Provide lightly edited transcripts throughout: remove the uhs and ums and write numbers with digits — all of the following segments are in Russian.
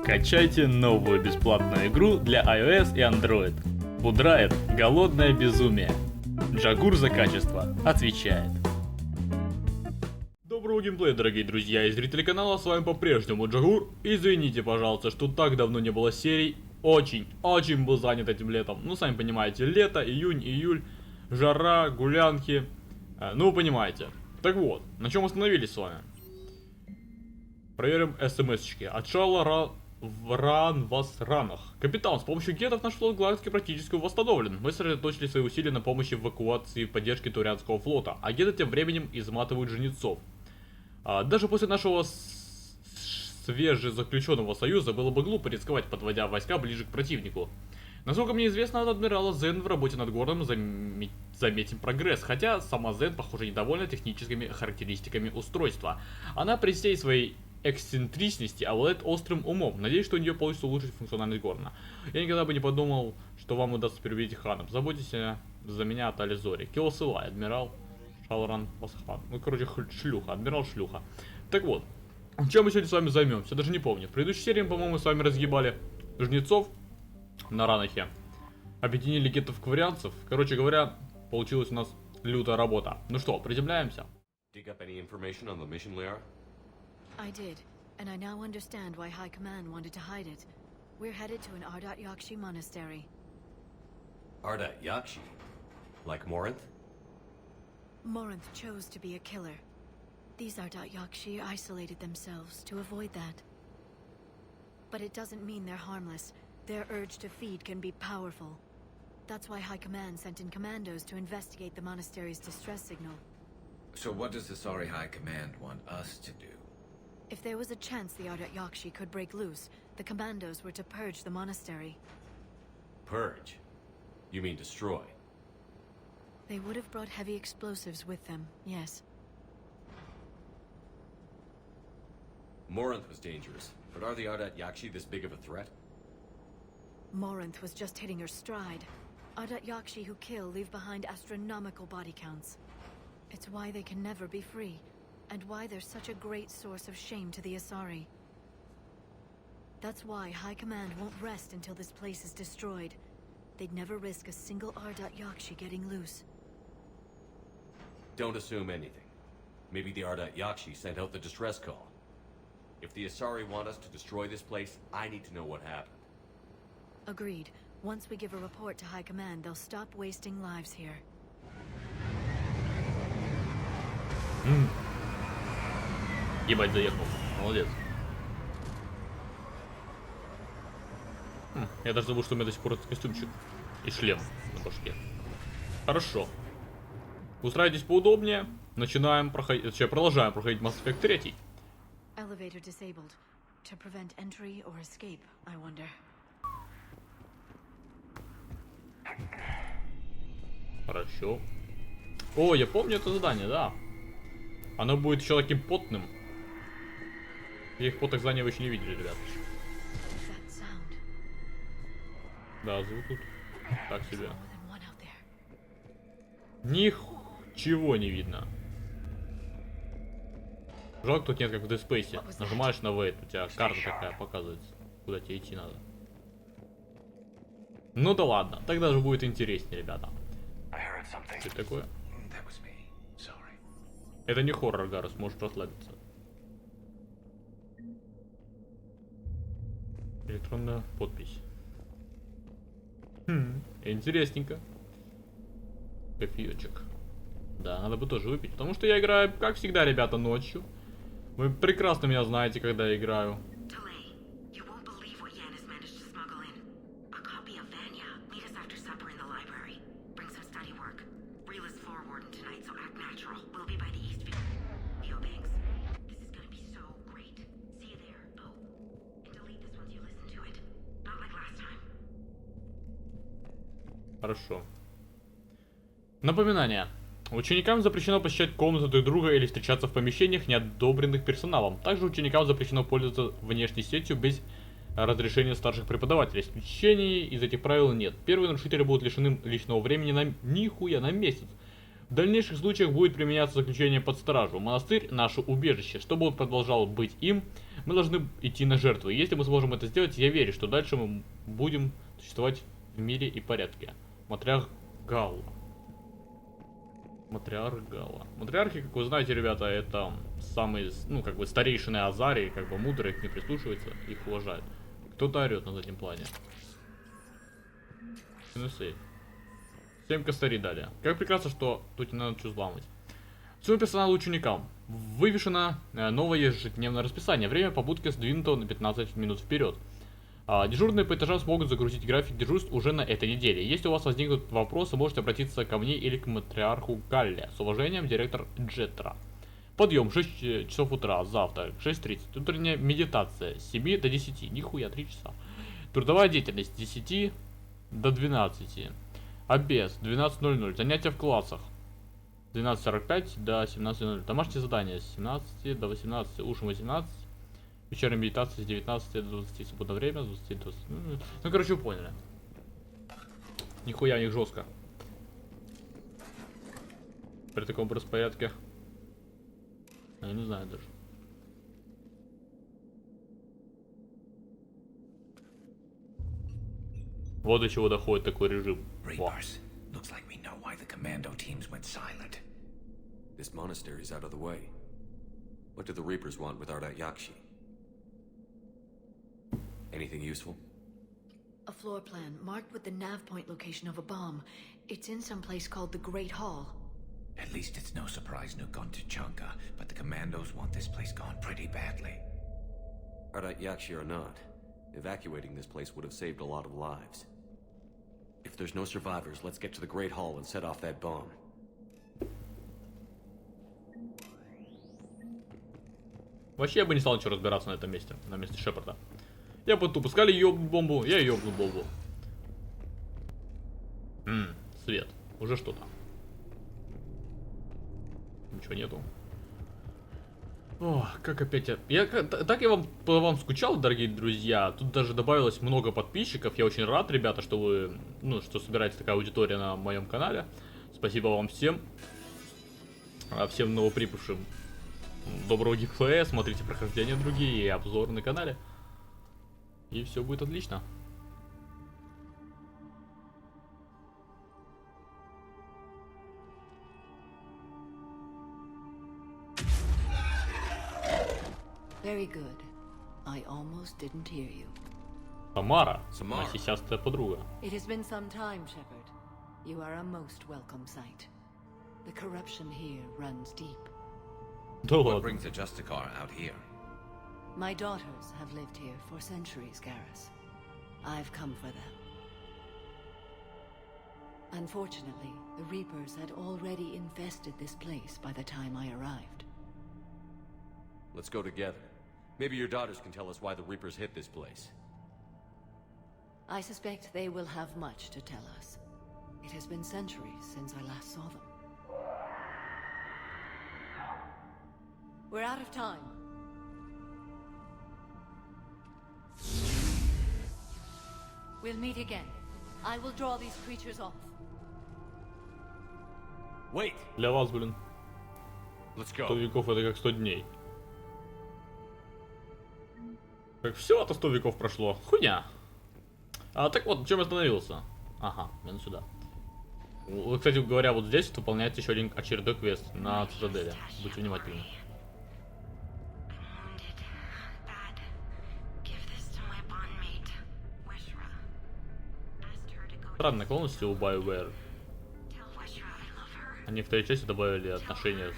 Скачайте новую бесплатную игру для iOS и Android. Пудрает голодное безумие. Джагур за качество отвечает. Доброго геймплея, дорогие друзья и зрители канала, с вами по-прежнему Джагур. Извините, пожалуйста, что так давно не было серий. Очень был занят этим летом. Ну, сами понимаете, лето, июнь, июль, жара, гулянки. Ну, вы понимаете. Так вот, на чем остановились с вами? Проверим смс-очки. От Шала в вас ранах. Капитан, с помощью гетов наш флот галактики практически восстановлен. Мы сосредоточили свои усилия на помощи в эвакуации и поддержке Турианского флота, а геты тем временем изматывают жнецов. Даже после нашего свежезаключенного союза было бы глупо рисковать, подводя войска ближе к противнику. Насколько мне известно, от адмирала Зен в работе над городом заметен прогресс, хотя сама Зен, похоже, недовольна техническими характеристиками устройства. Она при всей своей эксцентричности обладает острым умом. Надеюсь, что у нее получится улучшить функциональность города. Я никогда бы не подумал, что вам удастся переубедить ханов. Заботьтесь за меня от Ализори. Килосылай, адмирал Шалран Пасхан. Ну, короче, шлюха, адмирал шлюха. Так вот, чем мы сегодня с вами займемся? Даже не помню. В предыдущей серии, по-моему, мы с вами разъебали жнецов на ранахе. Объединили гетов-кварианцев. Короче говоря, получилась у нас лютая работа. Ну что, приземляемся? I did, and I now understand why High Command wanted to hide it. We're headed to an Ardat Yakshi monastery. Ardat Yakshi? Like Morinth? Morinth chose to be a killer. These Ardat Yakshi isolated themselves to avoid that. But it doesn't mean they're harmless. Their urge to feed can be powerful. That's why High Command sent in commandos to investigate the monastery's distress signal. So what does the Sorry High Command want us to do? If there was a chance the Ardat Yakshi could break loose, the commandos were to purge the monastery. Purge? You mean destroy? They would have brought heavy explosives with them, yes. Morinth was dangerous, but are the Ardat Yakshi this big of a threat? Morinth was just hitting her stride. Ardat Yakshi who kill leave behind astronomical body counts. It's why they can never be free, and why they're such a great source of shame to the Asari. That's why High Command won't rest until this place is destroyed. They'd never risk a single Ardat Yakshi getting loose. Don't assume anything. Maybe the Ardat Yakshi sent out the distress call. If the Asari want us to destroy this place, I need to know what happened. Agreed. Once we give a report to High Command, they'll stop wasting lives here. Ебать, заехал. Молодец. Я даже забыл, что у меня до сих пор этот костюмчик и шлем на башке. Хорошо. Устраивайтесь поудобнее. Начинаем проходить, точнее, продолжаем проходить Mass Effect 3. Elevator disabled. To prevent entry or escape, I wonder. Хорошо. О, я помню это задание, да. Оно будет еще таким потным. Их потных зданий вы еще не видели, ребят. Да, звук тут так себе. Ничего не видно. Жалко, тут нет, как в Dead Space. Нажимаешь на Wait, у тебя карта такая показывается, куда тебе идти надо. Ну да ладно, тогда же будет интереснее, ребята. Что это такое? Это не хоррор, Гарус, можешь расслабиться. Электронная подпись. Интересненько. Кофеечек. Да, надо бы тоже выпить, потому что я играю, как всегда, ребята, ночью. Вы прекрасно меня знаете, когда я играю. Хорошо. Напоминание. Ученикам запрещено посещать комнаты друг друга или встречаться в помещениях, не одобренных персоналом. Также ученикам запрещено пользоваться внешней сетью без разрешения старших преподавателей. Исключений из этих правил нет. Первые нарушители будут лишены личного времени на месяц. В дальнейших случаях будет применяться заключение под стражу. Монастырь – наше убежище. Чтобы он продолжал быть им, мы должны идти на жертвы. Если мы сможем это сделать, я верю, что дальше мы будем существовать в мире и порядке. Матриарх Галла. Матриарх Галла. Матриархи, как вы знаете, ребята, это самые, ну, как бы старейшины Азарии, как бы мудрые, к ним прислушиваются, их уважают. Кто-то орет на заднем плане. Минусы. 7 косарей дали. Как прекрасно, что тут не надо что взламывать. Всему персоналу ученикам вывешено новое ежедневное расписание. Время побудки сдвинуто на 15 минут вперед. Дежурные по этажам смогут загрузить график дежурств уже на этой неделе. Если у вас возникнут вопросы, можете обратиться ко мне или к матриарху Галле. С уважением, директор Джеттера. Подъем 6 часов утра, завтра 6:30. Утренняя медитация с 7 до 10. Нихуя, 3 часа. Трудовая деятельность с 10 до 12. Обед 12:00. Занятия в классах 12:45 до 17:00. Домашние задания с 17 до 18. Ужин 18. Вечерняя медитация с 19 до 20. Свободное время с 20 до 20. Ну, короче, вы поняли. Нихуя у них жестко. При таком распорядке. Я не знаю даже. Вот до чего доходит такой режим. Reapers. Looks like we know why the commando teams went silent. This monastery's out of the way. What do the Reapers want with RIOT Yakshi? Anything useful? A floor plan marked with the nav point location of a bomb. It's in some place called the Great Hall. At least it's no surprise Nuke gone to Chunka, but the commandos want this place gone pretty badly. RIOT Yakshi or not, evacuating this place would have saved a lot of lives. If there's no survivors, let's get to the Great Hall and set off that bomb. Вообще я бы не стал ничего разбираться на этом месте, на месте Шепарда. Я бы тупо сказали ёбну бомбу, я ёбну бомбу. Свет, уже что-то. Ничего нету. О, как опять так я вам скучал, дорогие друзья. Тут даже добавилось много подписчиков. Я очень рад, ребята, что вы, ну, что собирается такая аудитория на моем канале. Спасибо вам всем. Всем новоприбывшим. Доброго геймплея, смотрите прохождения другие и обзоры на канале. И все будет отлично. Very good. I almost didn't hear you. Тамара, моя сисястая подруга. It has been some time, Shepard. You are a most welcome sight. The corruption here runs deep. Да What ладно. brings the Justicar out here? My daughters have lived here for centuries, Garrus. I've come for them. Unfortunately, the Reapers had already infested this place by the time I arrived. Let's go together. Maybe your daughters can tell us why the Reapers hit this place. I suspect they will have much to tell us. It has been centuries since I last saw them. We're out of time. We'll meet again. I will draw these creatures off. Wait! Для вас, блин, Let's 100 go. веков это как 100 дней. Как всего-то 100 веков прошло. Хуйня. Так вот, чем я остановился? Ага, именно сюда. Кстати говоря, вот здесь выполняется еще один очередной квест на цитадели. Будьте внимательны. Странная наклонность у BioWare. Они в второй части добавили отношения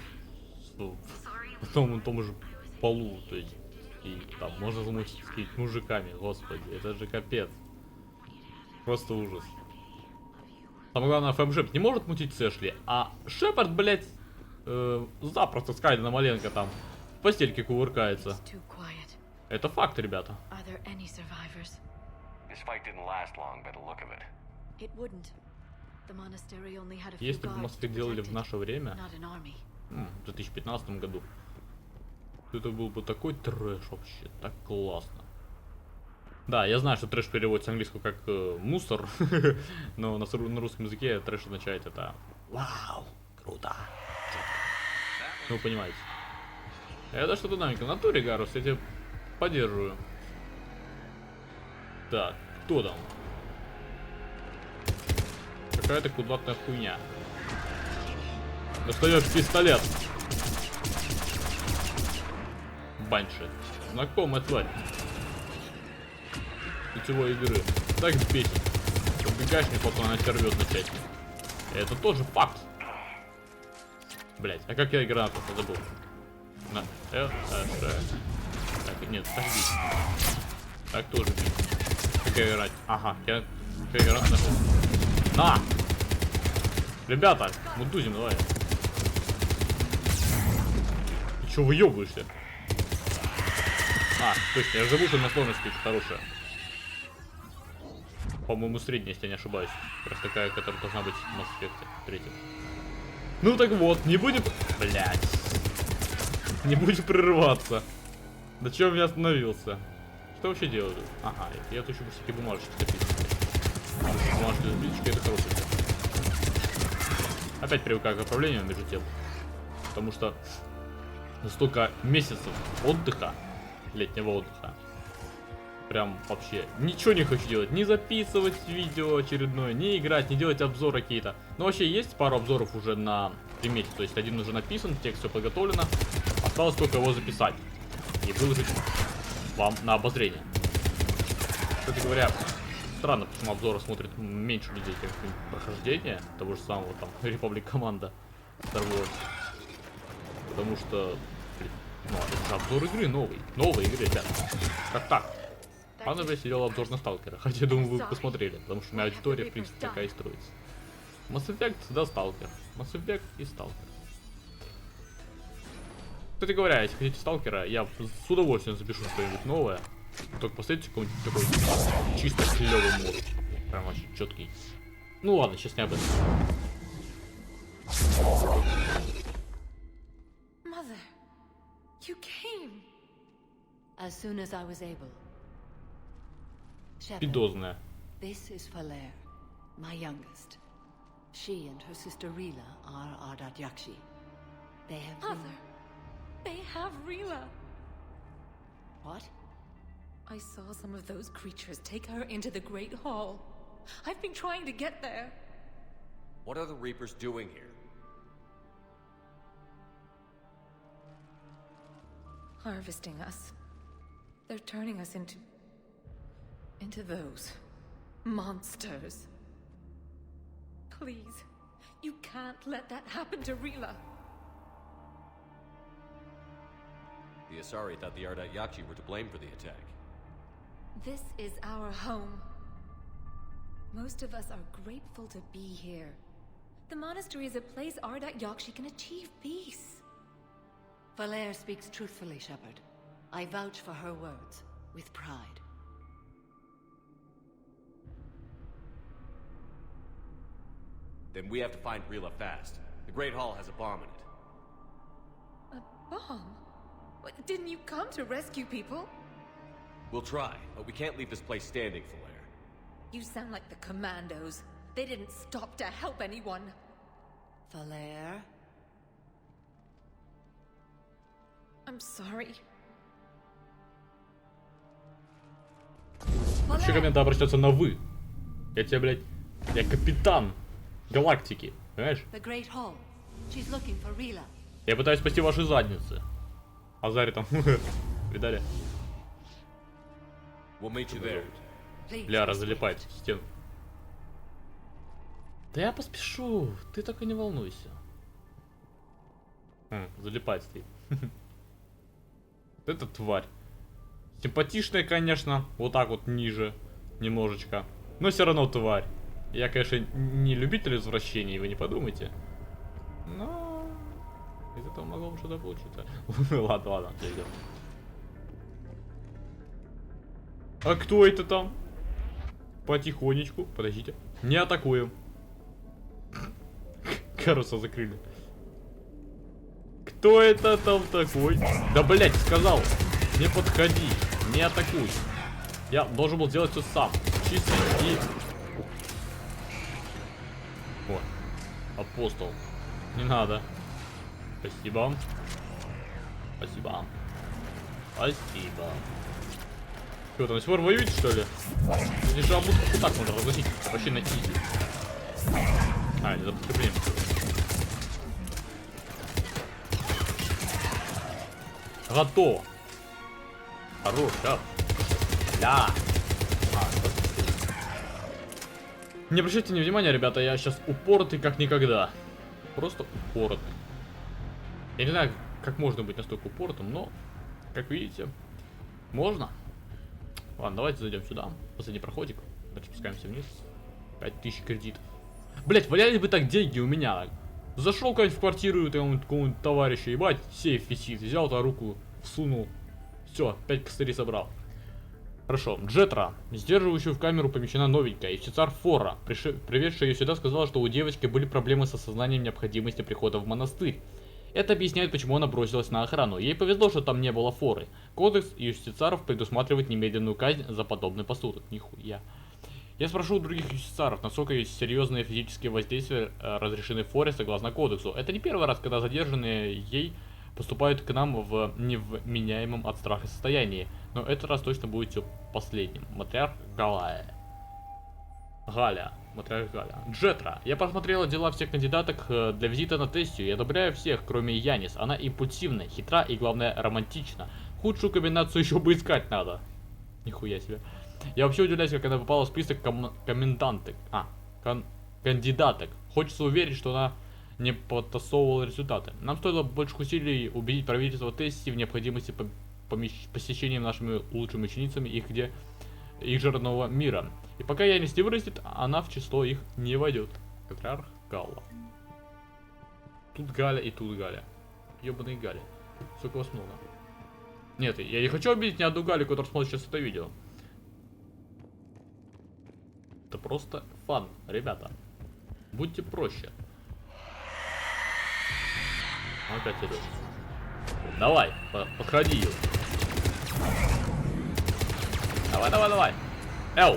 в том же полу, то есть и там можно замутить с какими-то мужиками, господи, это же капец. Просто ужас. Самое главное, ФМЖ не может мутить с Эшли, а Шепард, блять, запросто с Кайденом Маленко там в постельке кувыркается. It's too quiet. Это факт, ребята. Are there any survivors? This fight didn't last long by the look of it. It wouldn't. The monastery only had a few Если бы guards Москве to делали protect в it, наше время, not an army. в 2015 году, то это был бы такой трэш вообще, так классно. Да, я знаю, что трэш переводится с английского как мусор, но на русском языке трэш означает это вау, Круто. Ну, вы понимаете. Это что-то новенькое. В натуре, Гарус, я тебя поддерживаю. Так, кто там? Какая-то квадратная хуйня. Достаешь пистолет. Банши. Знакомая тварь. Третьего игры. Так бесит. Убегаешь, мне потом она тебя рвет на части. Это тоже факт. Блять, а как я гранату забыл? На. Так, нет, так бить. Так тоже бить. Как я играть? Ага, я гранату нашел. На! Ребята, мудузим, давай. Ты чё выёбываешься? А, точно, я же забыл, что на сложности хорошая. По-моему, средняя, если я не ошибаюсь. Как раз такая, которая должна быть в Mass Effect 3. Ну так вот, не будем... Блять. Не будем прерываться. На чем я остановился? Что вообще делаю? Ага, я тут еще всякие бумажечки записываю. Бумажки с биточкой, это хороший. Опять привыкаю к управлению между тем. Потому что столько месяцев отдыха, летнего отдыха. Прям вообще ничего не хочу делать. Не записывать видео очередное, не играть, не делать обзоры какие-то. Но вообще есть пару обзоров уже на примете. То есть один уже написан, текст все подготовлено. Осталось только его записать и выложить вам на обозрение. Кстати говоря, странно, почему обзоры смотрят меньше людей, как прохождение того же самого там Republic Команда Star Wars. Потому что, блин, ну это же обзор игры новый. Новой игры, ребят. Как так? Ладно, я сидел обзор на Сталкера, хотя, думаю, вы посмотрели, потому что моя аудитория, в принципе, такая и строится. Mass Effect, да, Сталкер. Mass Effect и Сталкер. Кстати говоря, если хотите Сталкера, я с удовольствием запишу что-нибудь новое. Только посмотрите какой-нибудь такой чисто клевый мод. Прям вообще четкий. Ну ладно, сейчас не об этом. Mother, you came. As soon as I was able. Shepard, Пидозная. this is Falere, my youngest. She and her sister Rila are Ardat Yakshi. They have Mother, they have Rila. What? I saw some of those creatures take her into the Great Hall. I've been trying to get there. What are the Reapers doing here? Harvesting us. They're turning us into those monsters. Please, you can't let that happen to Rila. The Asari thought the Ardat Yakshi were to blame for the attack. This is our home. Most of us are grateful to be here. The monastery is a place Ardat Yakshi can achieve peace. Falere speaks truthfully, Shepard. I vouch for her words, with pride. Then we have to find Rila fast. The Great Hall has a bomb in it. A bomb? What, didn't you come to rescue people? We'll try, but we can't leave this place standing, Falere. You sound like the commandos. They didn't stop to help anyone. Falere? I'm sorry. Вообще ко мне надо обращаться на вы. Я тебя, блядь, я капитан галактики, понимаешь? The Great Hall. She's looking for Rila. Я пытаюсь спасти ваши задницы. Азари там, видали? We'll meet you there. Please. Ляра залипает в стену. Да я поспешу, ты только не волнуйся. Залипает стоит. Это тварь. Симпатичная, конечно, вот так вот ниже немножечко. Но все равно тварь. Я, конечно, не любитель извращений, вы не подумайте. Но из этого могло бы что-то получиться. Ладно, я идем. А кто это там? Потихонечку, подождите. Не атакуем. Каруса закрыли. Кто это там такой? Да, блять, сказал. Не подходи, не атакуй. Я должен был сделать все сам. Чисто и... О, апостол. Не надо. Спасибо. Спасибо. Спасибо. Что, там до сих пор воюете, что ли? Здесь же обутку вот так можно разносить. Вообще на изи. А, не за подкрепление. Готово. Хорош, да. Да. Не обращайте внимания, ребята, я сейчас упоротый как никогда. Просто упоротый. Я не знаю, как можно быть настолько упоротым, но, как видите, можно. Ладно, давайте зайдем сюда. Последний проходик. Дальше спускаемся вниз. 5000 кредитов. Блять, валялись бы так деньги у меня. Зашел как-нибудь в квартиру какого-нибудь товарища, ебать, сейф висит. Взял-то руку, всунул. Все, 5 костырей собрал. Хорошо. Джетра, сдерживающую в камеру, помещена новенькая. Юстицар Фора, приведшая ее сюда, сказала, что у девочки были проблемы с осознанием необходимости прихода в монастырь. Это объясняет, почему она бросилась на охрану. Ей повезло, что там не было Форы. Кодекс юстицаров предусматривает немедленную казнь за подобный поступок. Нихуя. Я спрошу у других юстицаров, насколько серьезные физические воздействия разрешены Форе согласно кодексу. Это не первый раз, когда задержанные ей поступают к нам в невменяемом от страха состоянии. Но этот раз точно будет все последним. Матриарх Галя. Матриарх Галя. Джетра. Я посмотрела дела всех кандидаток для визита на Тессию и одобряю всех, кроме Янис. Она импульсивная, хитра и, главное, романтична. Худшую комбинацию еще бы искать надо. Нихуя себе. Я вообще удивляюсь, как она попала в список кандидаток. Хочется уверить, что она не подтасовывала результаты. Нам стоило больших усилий убедить правительство Тессии в необходимости посещения нашими лучшими ученицами их же родного мира. И пока Янис не вырастет, она в число их не войдет. Патриарх Галла. Тут Галя и тут Галя. Ёбаные Галя. Сколько вас много. Нет, я не хочу обидеть ни одну Галю, которая смотрит сейчас это видео. Это просто фан, ребята. Будьте проще. Опять идет. Давай, подходи ее. Давай. Эу!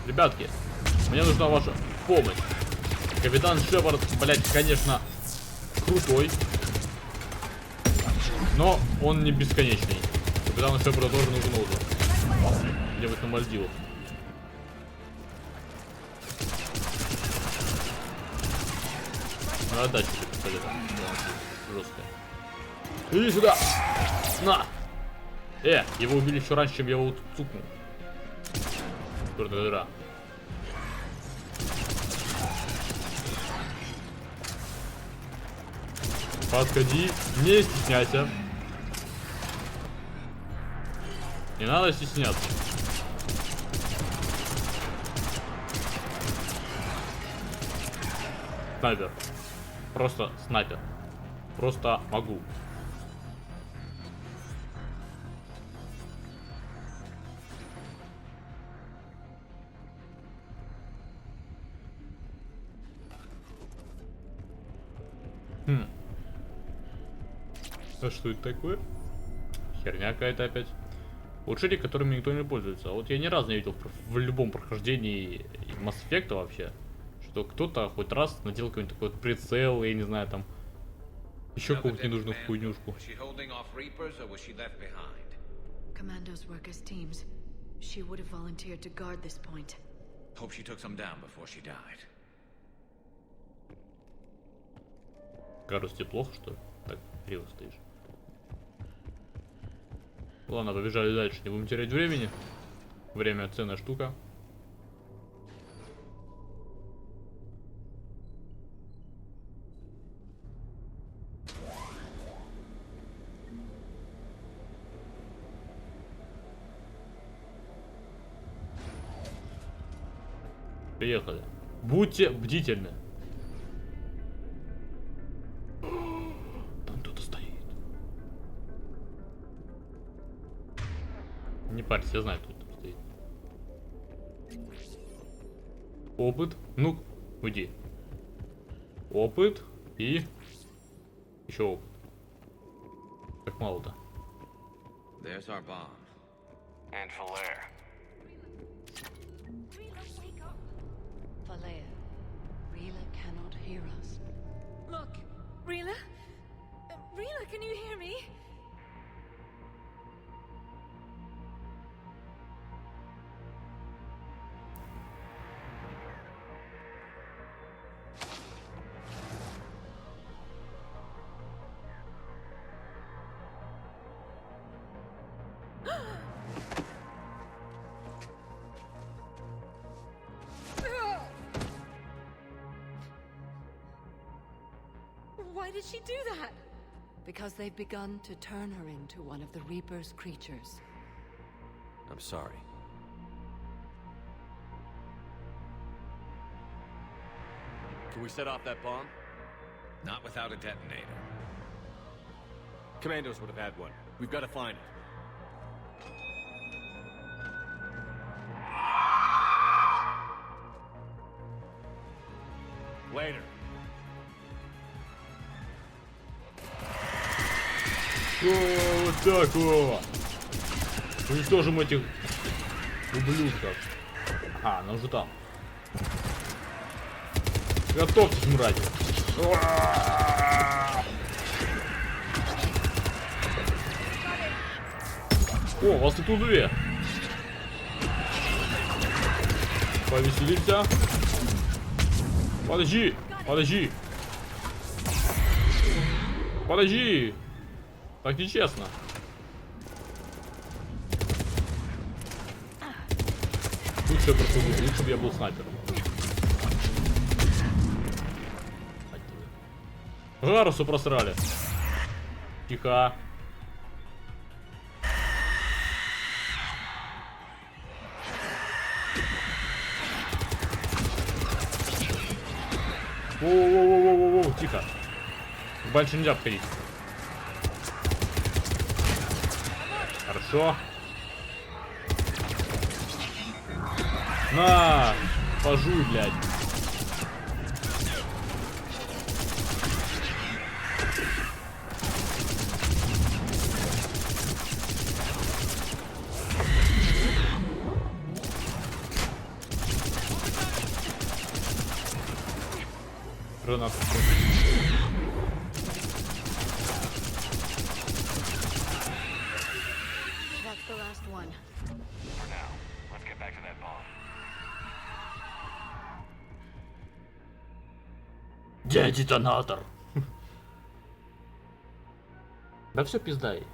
Ребятки, мне нужна ваша помощь. Капитан Шепард, блять, конечно, крутой. Но он не бесконечный. Капитану Шепарду тоже нужен отдых. Где-нибудь на Мальдивах. Ну, отдать тебе пистолет. Жесткая. Иди сюда! На! Его убили еще раньше, чем я его тут цукнул. Черная дыра. Подходи, не стесняйся. Не надо стесняться. Снайпер. Просто снайпер. Просто могу. А что это такое? Херня какая-то опять. Улучшения, которыми никто не пользуется. А вот я ни разу не видел в любом прохождении Mass Effect вообще, что кто-то хоть раз надел какой-нибудь такой вот прицел, я не знаю, там еще какую-то ненужную хуйнюшку. Commandos work as teams. She would have volunteered to guard this point. Hope she took some down before she died. Кажется, тебе плохо, что ли? Так, криво стоишь. Ладно, побежали дальше, не будем терять времени. Время ценная штука. Приехали. Будьте бдительны. Там кто-то стоит. Не парься, я знаю, кто там стоит. Опыт. Ну, уйди. Опыт и еще опыт. Как мало-то. There's our bomb. And Valere. Valea, Rila cannot hear us. Look, did she do that? Because they've begun to turn her into one of the Reaper's creatures. I'm sorry. Can we set off that bomb? Not without a detonator. Commandos would have had one. We've got to find it. Later. О, вот так вот. Уничтожим этих ублюдков. Ага, она уже там. Готовьтесь, мрази. О, вас тут две. Повеселимся. Подожди, подожди. Подожди. Так нечестно. Лучше я просто буду, лучше бы я был снайпером. Гарусу просрали. Тихо. Воу-воу-воу-воу-воу, тихо. Больше нельзя входить. Хорошо. На! Пожуй, блядь. Гранат. That's the last one. For now, let's get back to that bomb. Где детонатор? Да все пиздай.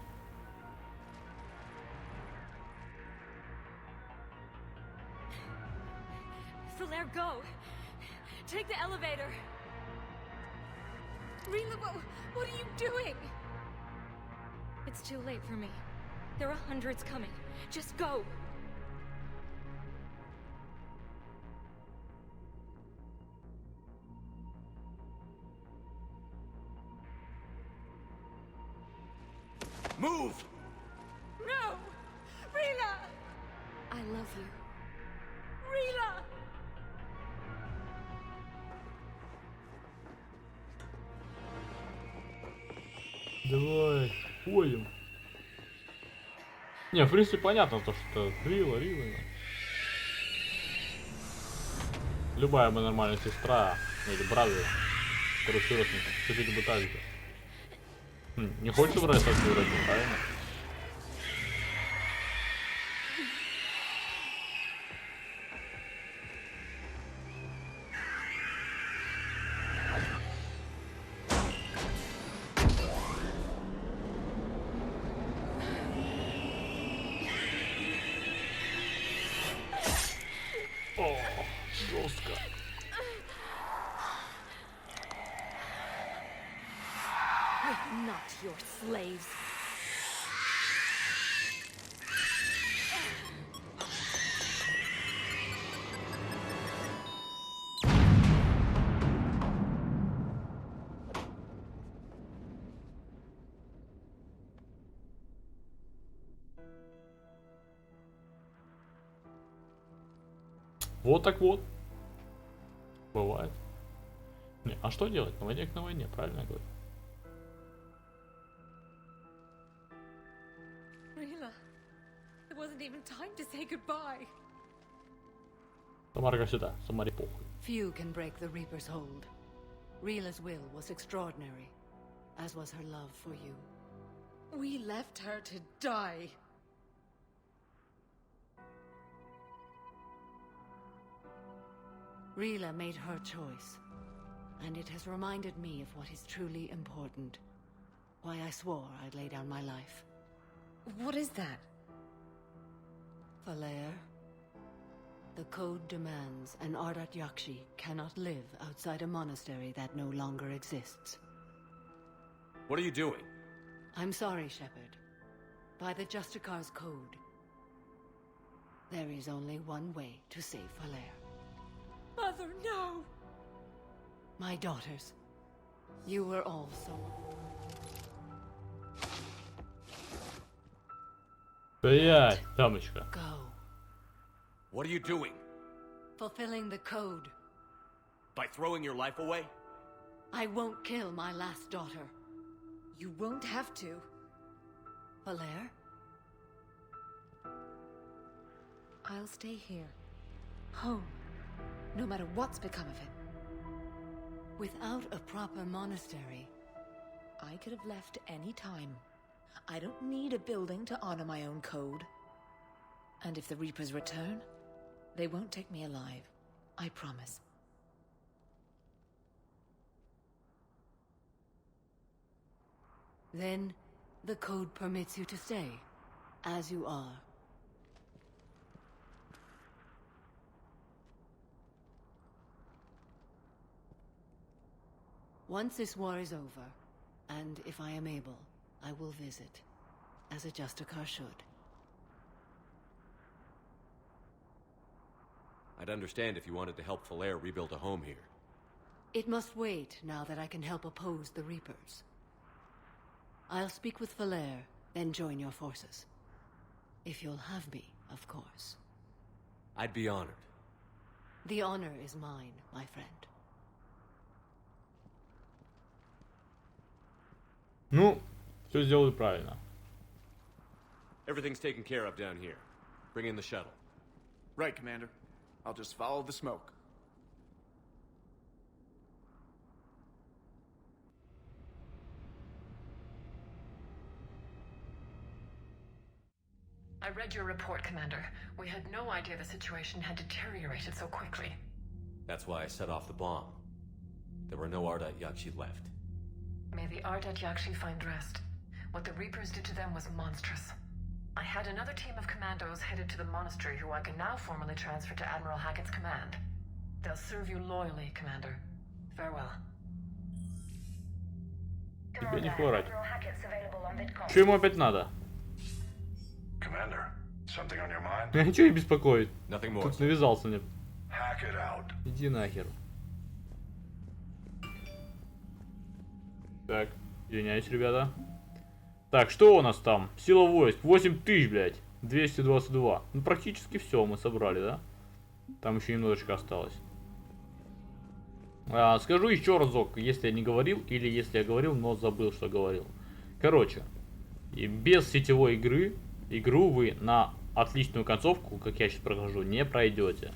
Solaire, go! Take the elevator! Rila, what are you doing? It's too late for me. There are hundreds coming. Just go! Move! No! Rila! I love you. Rila! Давай, ходим. Не, в принципе, понятно то, что Рила. Любая бы нормальная сестра, или брат, короче, родственник, хотели бы так же. Не хочешь брать свою родню, правильно? О, жестко. We're not your slaves. Вот так вот. Бывает. Не, а что делать? На войне к на войне, правильно я говорю? Rila, there wasn't even time to say goodbye. Самара сюда, Самаре похуй. Few can break the Reaper's hold. Rila's will was extraordinary, as was her love for you. We left her to die. Rila made her choice, and it has reminded me of what is truly important. Why I swore I'd lay down my life. What is that? Falair, the code demands an Ardat Yakshi cannot live outside a monastery that no longer exists. What are you doing? I'm sorry, Shepard. By the Justicar's code, there is only one way to save Valere. Mother, no! My daughters, you were all sold. Блять, дамочка. Go. What are you doing? Fulfilling the code. By throwing your life away? I won't kill my last daughter. You won't have to. Valere? I'll stay here. Home. No matter what's become of it. Without a proper monastery, I could have left any time. I don't need a building to honor my own code. And if the Reapers return, they won't take me alive. I promise. then the code permits you to stay, as you are. Once this war is over, and if I am able, I will visit, as a Justicar should. I'd understand if you wanted to help Valere rebuild a home here. It must wait now that I can help oppose the Reapers. I'll speak with Valere, then join your forces. If you'll have me, of course. I'd be honored. The honor is mine, my friend. Ну, все сделали правильно. Everything's taken care of down here. Bring in the shuttle. Right, Commander. I'll just follow the smoke. I read your report, Commander. We had no idea the situation had deteriorated so quickly. That's why I set off the bomb. There were no Ardite Yakshi left. May the Ardite Yakshi find rest. What the Reapers did to them was monstrous. I had another team of commandos headed to the monastery who I can now formally transfer to Admiral Hackett's command. They'll serve you loyally, Commander. Farewell. Тебе не хворать. Что ему опять надо? Commander, something on your mind? Меня ничего не беспокоит. Nothing more. Тут навязался мне. Hack it out. Иди нахер. Так, извиняюсь, ребята. Так, что у нас там? Сила войск. 8000, блядь. 222. Ну, практически все мы собрали, да? Там еще немножечко осталось. Скажу еще разок, если я не говорил, или если я говорил, но забыл, что говорил. Короче, и без сетевой игру вы на отличную концовку, как я сейчас прохожу, не пройдете.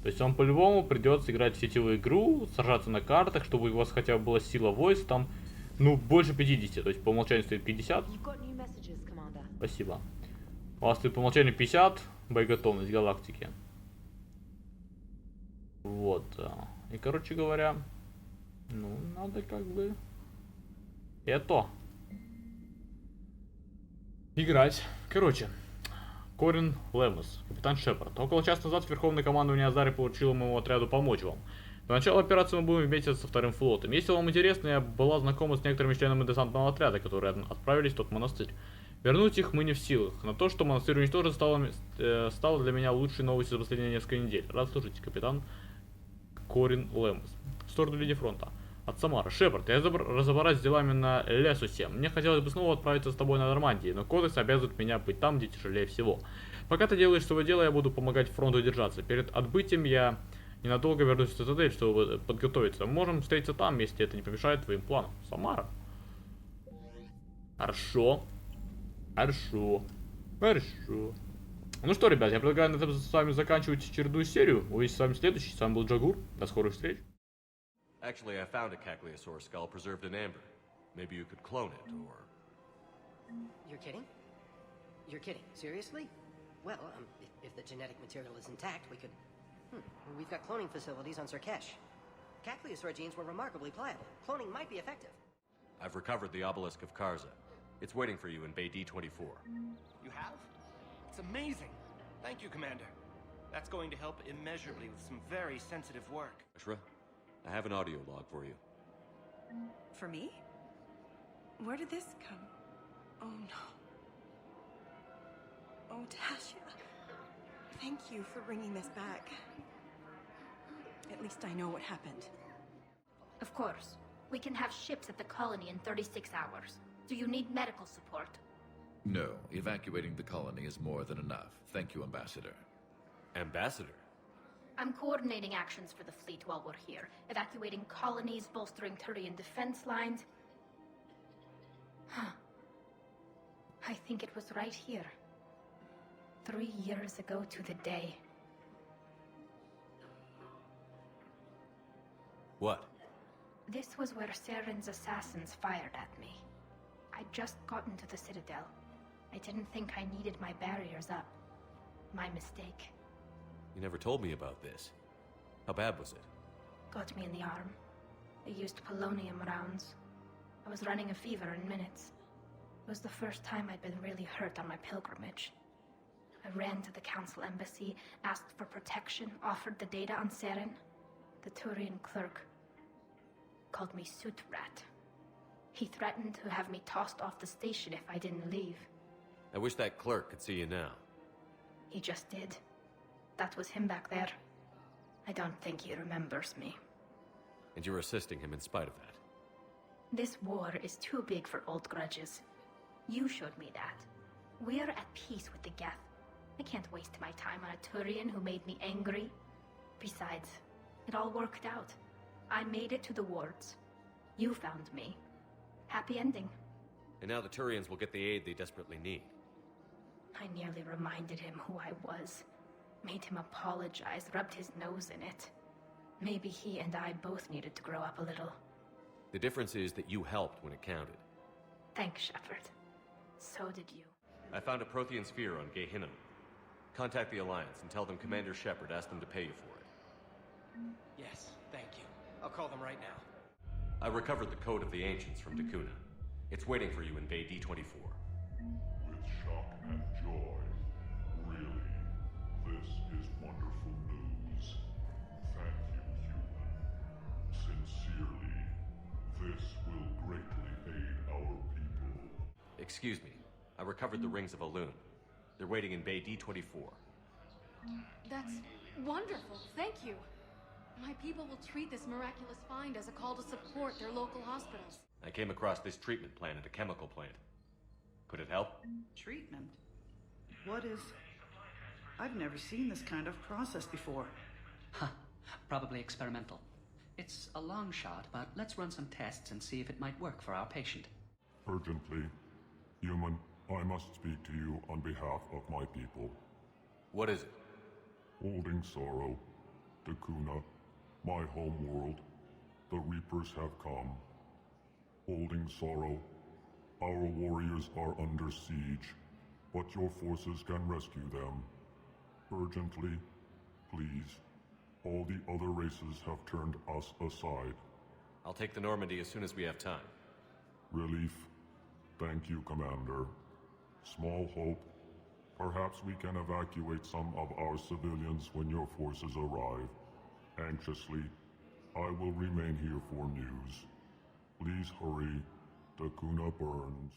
То есть вам по-любому придется играть в сетевую игру, сражаться на картах, чтобы у вас хотя бы была сила войск там, ну, больше 50. То есть по умолчанию стоит 50. Спасибо. У вас стоит по умолчанию 50, боеготовность галактики. Вот. И, короче говоря, ну, надо как бы это играть. Короче, Корин Лемус, капитан Шепард. Около часа назад Верховное командование Азари поручило моему отряду помочь вам. До начала операции мы будем вместе со вторым флотом. Если вам интересно, я была знакома с некоторыми членами десантного отряда, которые отправились в тот монастырь. Вернуть их мы не в силах. Но то, что монастырь уничтожен, стало для меня лучшей новостью за последние несколько недель. Рад служить, капитан Корин Лемус. В сторону линии фронта. От Самара. Шепард, я разобраюсь с делами на Лесусе. Мне хотелось бы снова отправиться с тобой на Нормандии, но кодекс обязывает меня быть там, где тяжелее всего. Пока ты делаешь свое дело, я буду помогать фронту держаться. Перед отбытием я ненадолго вернусь в цитадель, чтобы подготовиться. Можем встретиться там, если это не помешает твоим планам. Самара. Хорошо. Хорошо. Хорошо. Ну что, ребят, я предлагаю на этом с вами заканчивать очередную серию. Увидимся с вами в следующей. С вами был Джагур. До скорых встреч. Actually, I found a Cagliasaur skull preserved in amber. Maybe you could clone it, or... You're kidding? You're kidding. Seriously? Well, if the genetic material is intact, we could... We've got cloning facilities on Sirkesh. Cagliasaur genes were remarkably pliable. Cloning might be effective. I've recovered the obelisk of Karza. It's waiting for you in Bay D-24. You have? It's amazing. Thank you, Commander. That's going to help immeasurably with some very sensitive work. Ashra, I have an audio log for you. For me? Where did this come? Oh no. Oh, Tasha. Thank you for bringing this back. At least I know what happened. Of course. We can have ships at the colony in 36 hours. Do you need medical support? No, evacuating the colony is more than enough. Thank you, Ambassador. Ambassador? I'm coordinating actions for the fleet while we're here. Evacuating colonies, bolstering Turian defense lines. Huh. I think it was right here. 3 years ago to the day. What? This was where Saren's assassins fired at me. I'd just gotten to the Citadel. I didn't think I needed my barriers up. My mistake. You never told me about this. How bad was it? Got me in the arm. They used polonium rounds. I was running a fever in minutes. It was the first time I'd been really hurt on my pilgrimage. I ran to the Council embassy, asked for protection, offered the data on Saren. The Turian clerk called me Soot Rat. He threatened to have me tossed off the station if I didn't leave. I wish that clerk could see you now. He just did. That was him back there. I don't think he remembers me. And you're assisting him in spite of that. This war is too big for old grudges. You showed me that. We're at peace with the Geth. I can't waste my time on a Turian who made me angry. Besides, it all worked out. I made it to the wards. You found me. Happy ending. And now the Turians will get the aid they desperately need. I nearly reminded him who I was. Made him apologize, rubbed his nose in it. Maybe he and I both needed to grow up a little. The difference is that you helped when it counted. Thanks, Shepard. So did you. I found a Prothean sphere on Gehinnom. Contact the Alliance and tell them Commander Shepard asked them to pay you for it. Yes, thank you. I'll call them right now. I recovered the Code of the Ancients from Takuna. It's waiting for you in Bay D-24. With shock and joy. Really, this is wonderful news. Thank you, human. Sincerely, this will greatly aid our people. Excuse me. I recovered the Rings of Elune. They're waiting in Bay D-24. That's wonderful. Thank you. My people will treat this miraculous find as a call to support their local hospitals. I came across this treatment plant at a chemical plant. Could it help? Treatment? What is... I've never seen this kind of process before. Huh. Probably experimental. It's a long shot, but let's run some tests and see if it might work for our patient. Urgently. Human, I must speak to you on behalf of my people. What is it? Holding sorrow. Takuna, my home world. The Reapers have come. Holding sorrow. Our warriors are under siege, but your forces can rescue them. Urgently, please. All the other races have turned us aside. I'll take the Normandy as soon as we have time. Relief. Thank you, Commander. Small hope. Perhaps we can evacuate some of our civilians when your forces arrive. Anxiously, I will remain here for news. Please hurry. Takuna burns.